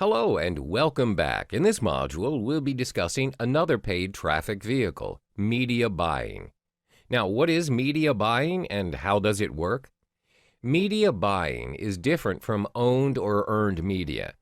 Hello and welcome back. In this module, we'll be discussing another paid traffic vehicle, media buying. Now, what is media buying and how does it work? Media buying is different from owned or earned media.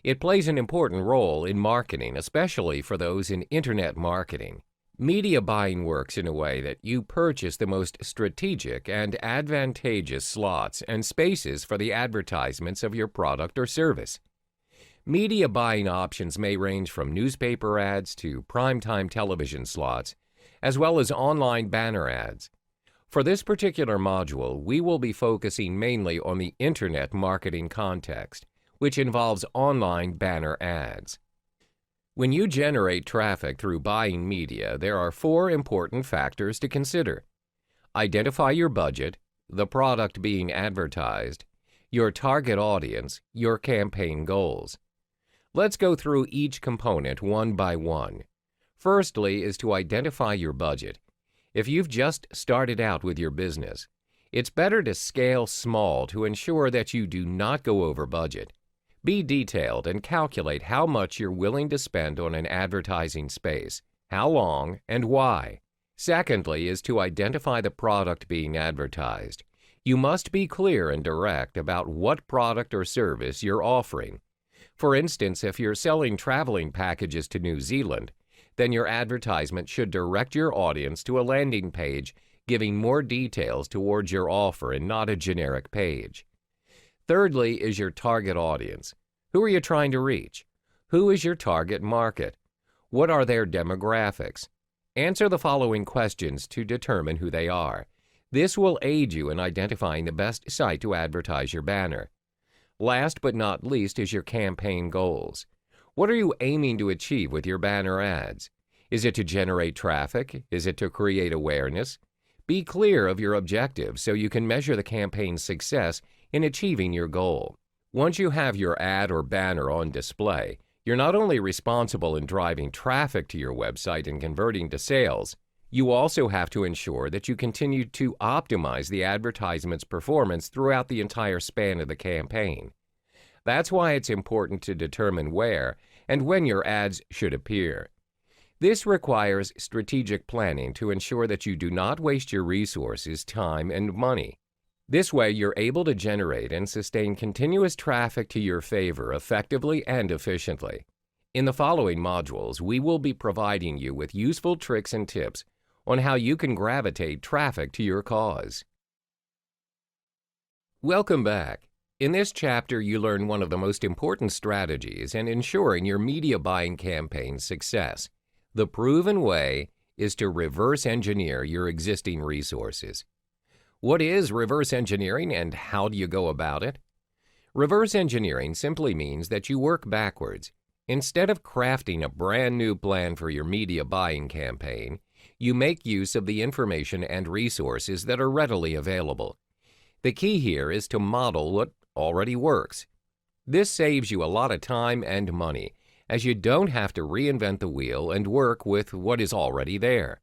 It plays an important role in marketing, especially for those in internet marketing. Media buying works in a way that you purchase the most strategic and advantageous slots and spaces for the advertisements of your product or service. Media buying options may range from newspaper ads to primetime television slots, as well as online banner ads. For this particular module, we will be focusing mainly on the internet marketing context, which involves online banner ads. When you generate traffic through buying media, there are four important factors to consider. Identify your budget, the product being advertised, your target audience, your campaign goals. Let's go through each component one by one. Firstly is to identify your budget. If you've just started out with your business, it's better to scale small to ensure that you do not go over budget. Be detailed and calculate how much you're willing to spend on an advertising space, how long, and why. Secondly is to identify the product being advertised. You must be clear and direct about what product or service you're offering. For instance, if you're selling traveling packages to New Zealand, then your advertisement should direct your audience to a landing page giving more details towards your offer and not a generic page. Thirdly is your target audience. Who are you trying to reach? Who is your target market? What are their demographics? Answer the following questions to determine who they are. This will aid you in identifying the best site to advertise your banner. Last but not least is your campaign goals. What are you aiming to achieve with your banner ads? Is it to generate traffic? Is it to create awareness? Be clear of your objectives so you can measure the campaign's success in achieving your goal. Once you have your ad or banner on display, you're not only responsible in driving traffic to your website and converting to sales, you also have to ensure that you continue to optimize the advertisement's performance throughout the entire span of the campaign. That's why it's important to determine where and when your ads should appear. This requires strategic planning to ensure that you do not waste your resources, time, and money. This way, you're able to generate and sustain continuous traffic to your favor effectively and efficiently. In the following modules, we will be providing you with useful tricks and tips on how you can gravitate traffic to your cause. Welcome back. In this chapter, you learn one of the most important strategies in ensuring your media buying campaign's success. The proven way is to reverse engineer your existing resources. What is reverse engineering and how do you go about it? Reverse engineering simply means that you work backwards. Instead of crafting a brand new plan for your media buying campaign, you make use of the information and resources that are readily available. The key here is to model what already works. This saves you a lot of time and money, as you don't have to reinvent the wheel and work with what is already there.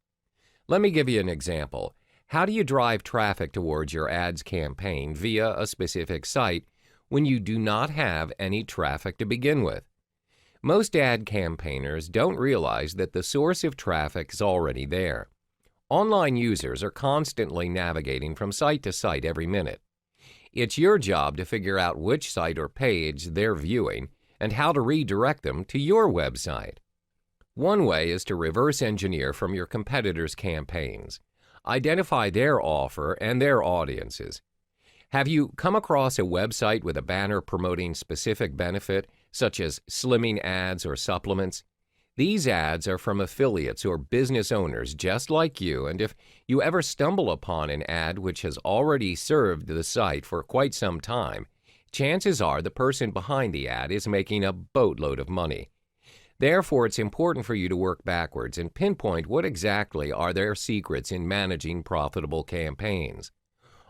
Let me give you an example. How do you drive traffic towards your ads campaign via a specific site when you do not have any traffic to begin with? Most ad campaigners don't realize that the source of traffic is already there. Online users are constantly navigating from site to site every minute. It's your job to figure out which site or page they're viewing and how to redirect them to your website. One way is to reverse engineer from your competitors' campaigns. Identify their offer and their audiences. Have you come across a website with a banner promoting specific benefit, such as slimming ads or supplements? These ads are from affiliates or business owners just like you, and if you ever stumble upon an ad which has already served the site for quite some time, chances are the person behind the ad is making a boatload of money. Therefore, it's important for you to work backwards and pinpoint what exactly are their secrets in managing profitable campaigns.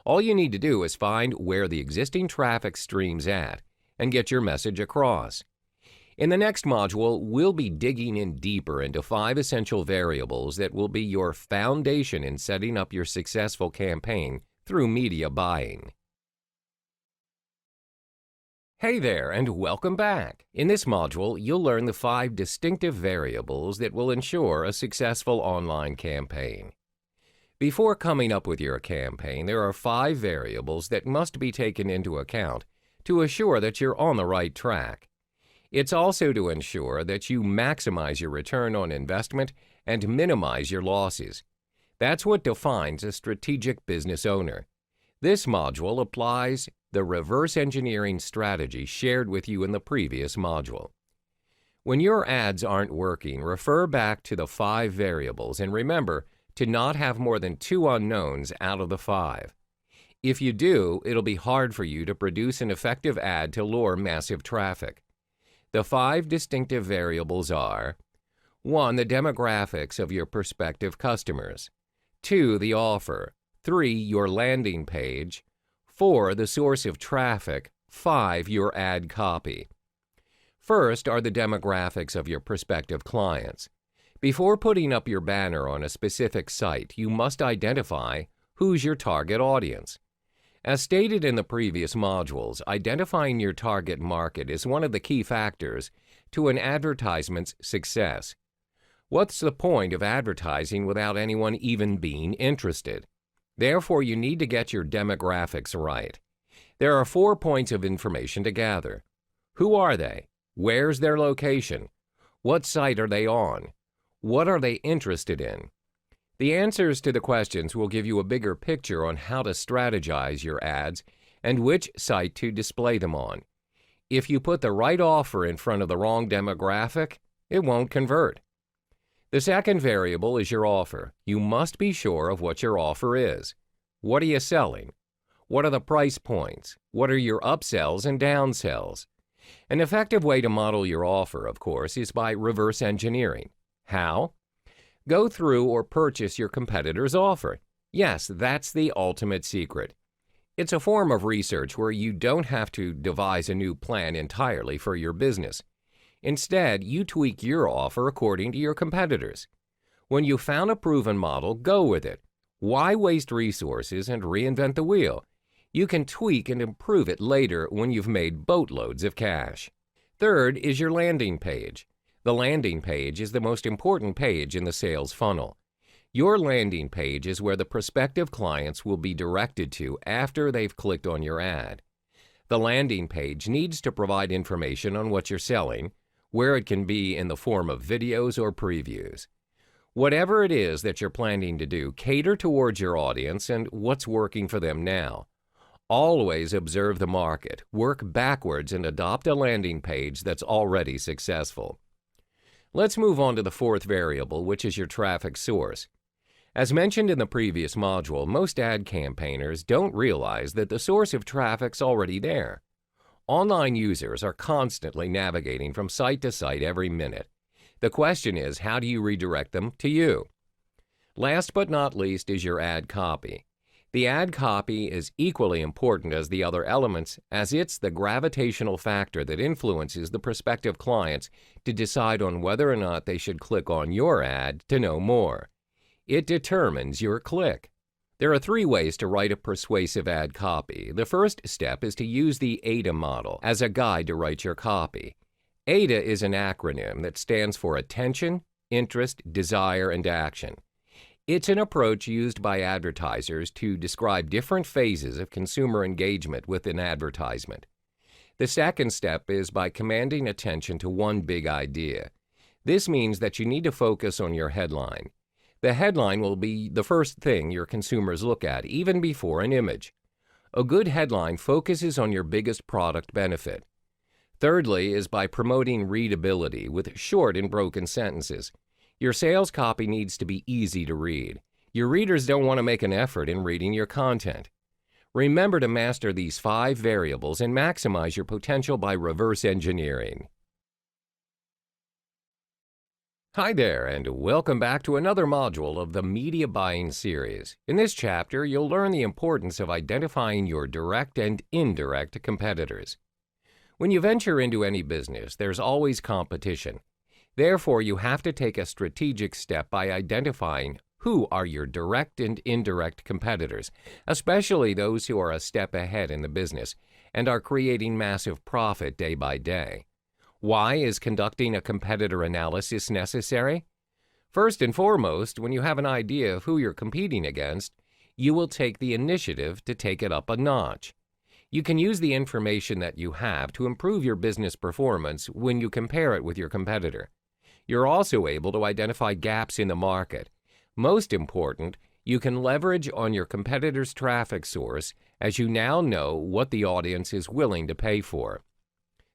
All you need to do is find where the existing traffic stream's at and get your message across. In the next module, we'll be digging in deeper into 5 essential variables that will be your foundation in setting up your successful campaign through media buying. Hey there, and welcome back. In this module, you'll learn the 5 distinctive variables that will ensure a successful online campaign. Before coming up with your campaign, there are 5 variables that must be taken into account to assure that you're on the right track. It's also to ensure that you maximize your return on investment and minimize your losses. That's what defines a strategic business owner. This module applies the reverse engineering strategy shared with you in the previous module. When your ads aren't working, refer back to the 5 variables and remember to not have more than 2 unknowns out of the 5. If you do, it'll be hard for you to produce an effective ad to lure massive traffic. The 5 distinctive variables are: 1. The demographics of your prospective customers. 2. The offer. 3. Your landing page. 4. The source of traffic. 5. Your ad copy. First are the demographics of your prospective clients. Before putting up your banner on a specific site, you must identify who's your target audience. As stated in the previous modules, identifying your target market is one of the key factors to an advertisement's success. What's the point of advertising without anyone even being interested? Therefore, you need to get your demographics right. There are 4 points of information to gather. Who are they? Where's their location? What site are they on? What are they interested in? The answers to the questions will give you a bigger picture on how to strategize your ads and which site to display them on. If you put the right offer in front of the wrong demographic, it won't convert. The second variable is your offer. You must be sure of what your offer is. What are you selling? What are the price points? What are your upsells and downsells? An effective way to model your offer, of course, is by reverse engineering. How? Go through or purchase your competitor's offer. Yes, that's the ultimate secret. It's a form of research where you don't have to devise a new plan entirely for your business. Instead, you tweak your offer according to your competitors. When you found a proven model, go with it. Why waste resources and reinvent the wheel? You can tweak and improve it later when you've made boatloads of cash. Third is your landing page. The landing page is the most important page in the sales funnel. Your landing page is where the prospective clients will be directed to after they've clicked on your ad. The landing page needs to provide information on what you're selling, where it can be in the form of videos or previews. Whatever it is that you're planning to do, cater towards your audience and what's working for them now. Always observe the market, work backwards, and adopt a landing page that's already successful. Let's move on to the 4th variable, which is your traffic source. As mentioned in the previous module, most ad campaigners don't realize that the source of traffic's already there. Online users are constantly navigating from site to site every minute. The question is, how do you redirect them to you? Last but not least is your ad copy. The ad copy is equally important as the other elements, as it's the gravitational factor that influences the prospective clients to decide on whether or not they should click on your ad to know more. It determines your click. There are 3 ways to write a persuasive ad copy. The first step is to use the AIDA model as a guide to write your copy. AIDA is an acronym that stands for Attention, Interest, Desire, and Action. It's an approach used by advertisers to describe different phases of consumer engagement with an advertisement. The second step is by commanding attention to one big idea. This means that you need to focus on your headline. The headline will be the first thing your consumers look at, even before an image. A good headline focuses on your biggest product benefit. Thirdly is by promoting readability with short and broken sentences. Your sales copy needs to be easy to read. Your readers don't want to make an effort in reading your content. Remember to master these 5 variables and maximize your potential by reverse engineering. Hi there, and welcome back to another module of the Media Buying series. In this chapter, you'll learn the importance of identifying your direct and indirect competitors. When you venture into any business, there's always competition. Therefore, you have to take a strategic step by identifying who are your direct and indirect competitors, especially those who are a step ahead in the business, and are creating massive profit day by day. Why is conducting a competitor analysis necessary? First and foremost, when you have an idea of who you're competing against, you will take the initiative to take it up a notch. You can use the information that you have to improve your business performance when you compare it with your competitor. You're also able to identify gaps in the market. Most important, you can leverage on your competitor's traffic source as you now know what the audience is willing to pay for.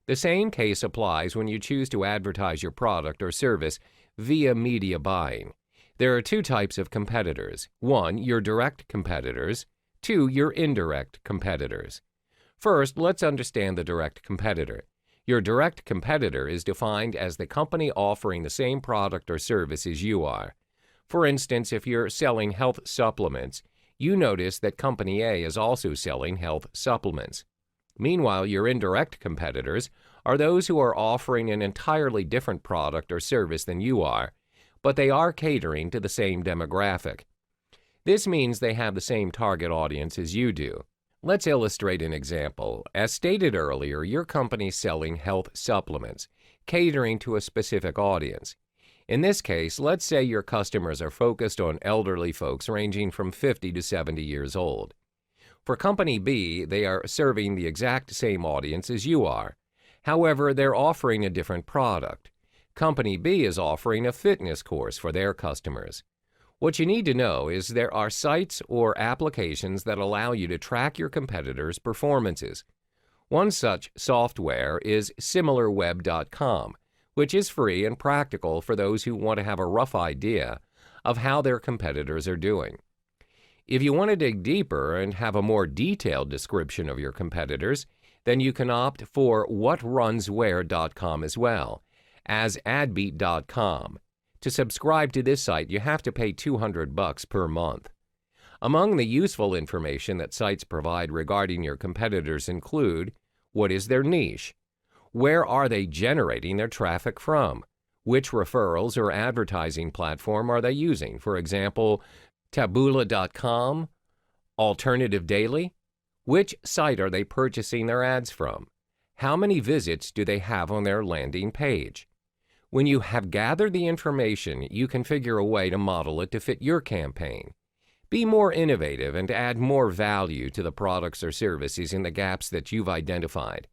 The same case applies when you choose to advertise your product or service via media buying. There are two types of competitors. One, your direct competitors. Two, your indirect competitors. First, let's understand the direct competitor. Your direct competitor is defined as the company offering the same product or service as you are. For instance, if you're selling health supplements, you notice that Company A is also selling health supplements. Meanwhile, your indirect competitors are those who are offering an entirely different product or service than you are, but they are catering to the same demographic. This means they have the same target audience as you do. Let's illustrate an example. As stated earlier, your company is selling health supplements, catering to a specific audience. In this case, let's say your customers are focused on elderly folks ranging from 50 to 70 years old. For Company B, they are serving the exact same audience as you are. However, they're offering a different product. Company B is offering a fitness course for their customers. What you need to know is there are sites or applications that allow you to track your competitors' performances. One such software is SimilarWeb.com, which is free and practical for those who want to have a rough idea of how their competitors are doing. If you want to dig deeper and have a more detailed description of your competitors, then you can opt for WhatRunsWhere.com as well as AdBeat.com. To subscribe to this site, you have to pay $200 per month. Among the useful information that sites provide regarding your competitors include: what is their niche? Where are they generating their traffic from? Which referrals or advertising platform are they using? For example, Taboola.com, Alternative Daily? Which site are they purchasing their ads from? How many visits do they have on their landing page? When you have gathered the information, you can figure a way to model it to fit your campaign. Be more innovative and add more value to the products or services in the gaps that you've identified.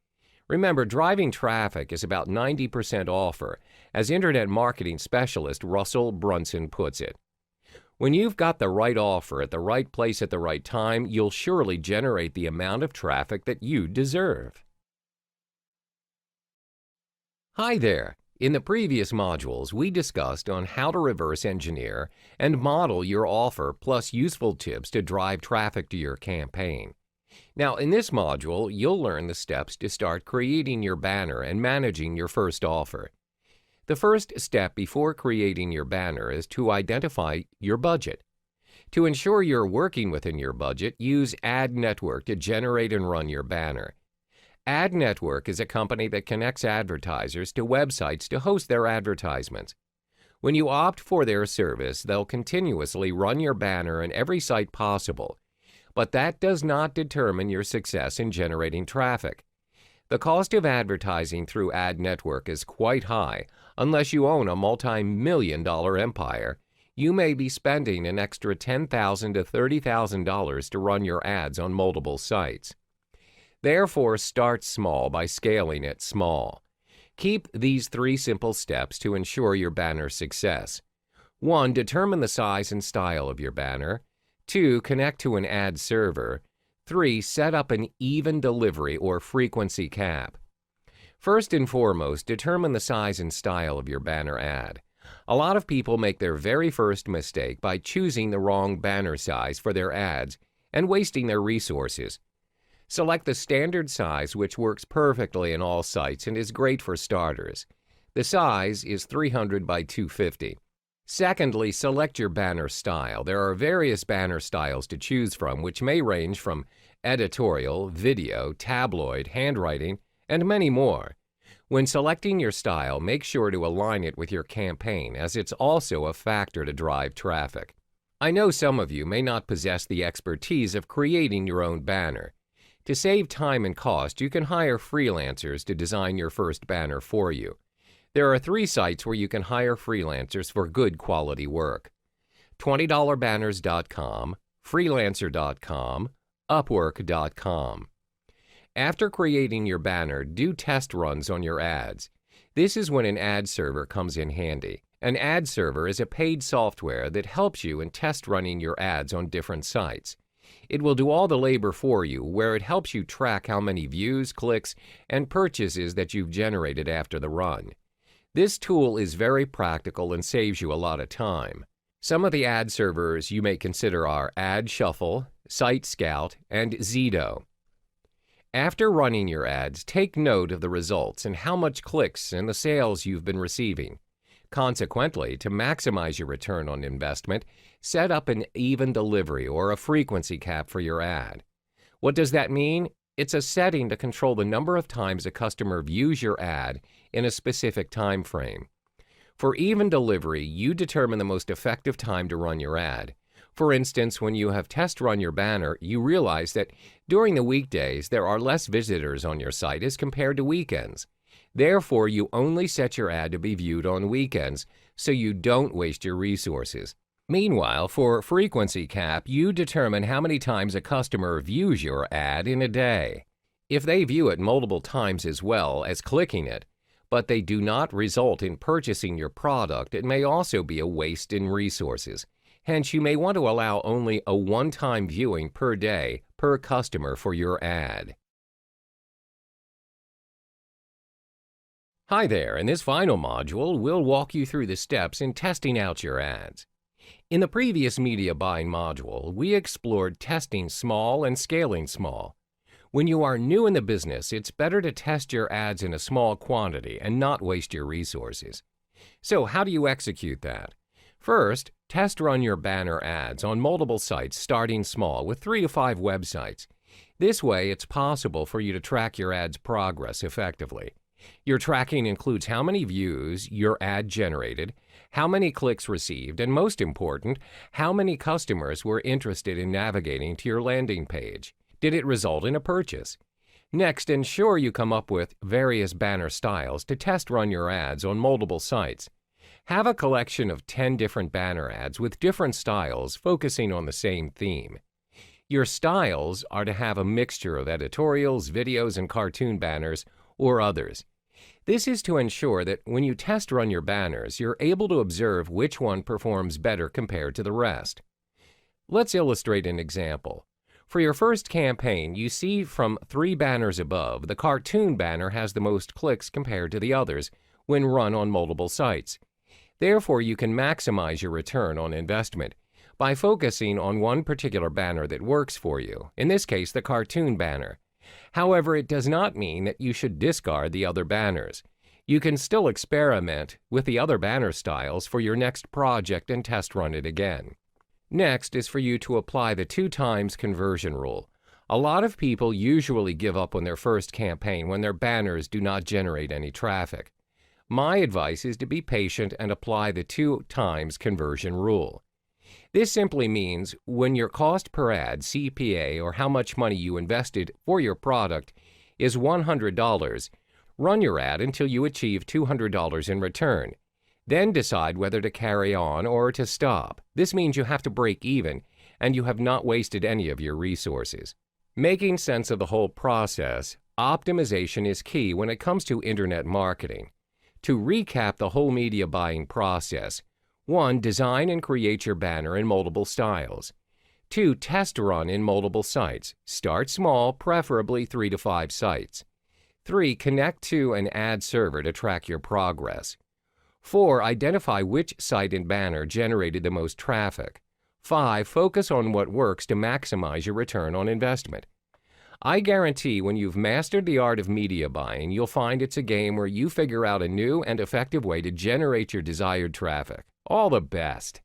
Remember, driving traffic is about 90% offer, as Internet marketing specialist Russell Brunson puts it. When you've got the right offer at the right place at the right time, you'll surely generate the amount of traffic that you deserve. Hi there. In the previous modules, we discussed on how to reverse engineer and model your offer, plus useful tips to drive traffic to your campaign. Now, in this module, you'll learn the steps to start creating your banner and managing your first offer. The first step before creating your banner is to identify your budget. To ensure you're working within your budget, use Ad Network to generate and run your banner. Ad Network is a company that connects advertisers to websites to host their advertisements. When you opt for their service, they'll continuously run your banner on every site possible, but that does not determine your success in generating traffic. The cost of advertising through Ad Network is quite high. Unless you own a multi-million-dollar empire, you may be spending an extra $10,000 to $30,000 to run your ads on multiple sites. Therefore, start small by scaling it small. Keep these 3 simple steps to ensure your banner's success. 1. Determine the size and style of your banner. 2. Connect to an ad server. 3. Set up an even delivery or frequency cap. First and foremost, determine the size and style of your banner ad. A lot of people make their very first mistake by choosing the wrong banner size for their ads and wasting their resources. Select the standard size, which works perfectly in all sites and is great for starters. The size is 300 by 250. Secondly, select your banner style. There are various banner styles to choose from, which may range from editorial, video, tabloid, handwriting, and many more. When selecting your style, make sure to align it with your campaign, as it's also a factor to drive traffic. I know some of you may not possess the expertise of creating your own banner. To save time and cost, you can hire freelancers to design your first banner for you. There are 3 sites where you can hire freelancers for good quality work: $20banners.com, freelancer.com, upwork.com. After creating your banner, do test runs on your ads. This is when an ad server comes in handy. An ad server is a paid software that helps you in test running your ads on different sites. It will do all the labor for you, where it helps you track how many views, clicks, and purchases that you've generated after the run. This tool is very practical and saves you a lot of time. Some of the ad servers you may consider are Ad Shuffle, Site Scout, and Zito. After running your ads, take note of the results and how much clicks and the sales you've been receiving. Consequently, to maximize your return on investment, set up an even delivery or a frequency cap for your ad. What does that mean? It's a setting to control the number of times a customer views your ad in a specific time frame. For even delivery, you determine the most effective time to run your ad. For instance, when you have test run your banner, you realize that during the weekdays there are less visitors on your site as compared to weekends. Therefore, you only set your ad to be viewed on weekends, so you don't waste your resources. Meanwhile, for frequency cap, you determine how many times a customer views your ad in a day. If they view it multiple times as well as clicking it, but they do not result in purchasing your product, it may also be a waste in resources. Hence, you may want to allow only a one-time viewing per day per customer for your ad. Hi there, in this final module, we'll walk you through the steps in testing out your ads. In the previous media buying module, we explored testing small and scaling small. When you are new in the business, it's better to test your ads in a small quantity and not waste your resources. So how do you execute that? First, test run your banner ads on multiple sites starting small with 3 to 5 websites. This way, it's possible for you to track your ad's progress effectively. Your tracking includes how many views your ad generated, how many clicks received, and most important, how many customers were interested in navigating to your landing page. Did it result in a purchase? Next, ensure you come up with various banner styles to test run your ads on multiple sites. Have a collection of 10 different banner ads with different styles focusing on the same theme. Your styles are to have a mixture of editorials, videos, and cartoon banners, or others. This is to ensure that when you test run your banners, you're able to observe which one performs better compared to the rest. Let's illustrate an example. For your first campaign, you see from 3 banners above, the cartoon banner has the most clicks compared to the others when run on multiple sites. Therefore, you can maximize your return on investment by focusing on one particular banner that works for you, in this case, the cartoon banner. However, it does not mean that you should discard the other banners. You can still experiment with the other banner styles for your next project and test run it again. Next is for you to apply the 2 times conversion rule. A lot of people usually give up on their first campaign when their banners do not generate any traffic. My advice is to be patient and apply the 2 times conversion rule. This simply means when your cost per ad, CPA, or how much money you invested for your product is $100, run your ad until you achieve $200 in return. Then decide whether to carry on or to stop. This means you have to break even and you have not wasted any of your resources. Making sense of the whole process, optimization is key when it comes to internet marketing. To recap the whole media buying process: 1. Design and create your banner in multiple styles. 2. Test run in multiple sites. Start small, preferably 3 to 5 sites. 3. Connect to an ad server to track your progress. 4. Identify which site and banner generated the most traffic. 5. Focus on what works to maximize your return on investment. I guarantee when you've mastered the art of media buying, you'll find it's a game where you figure out a new and effective way to generate your desired traffic. All the best!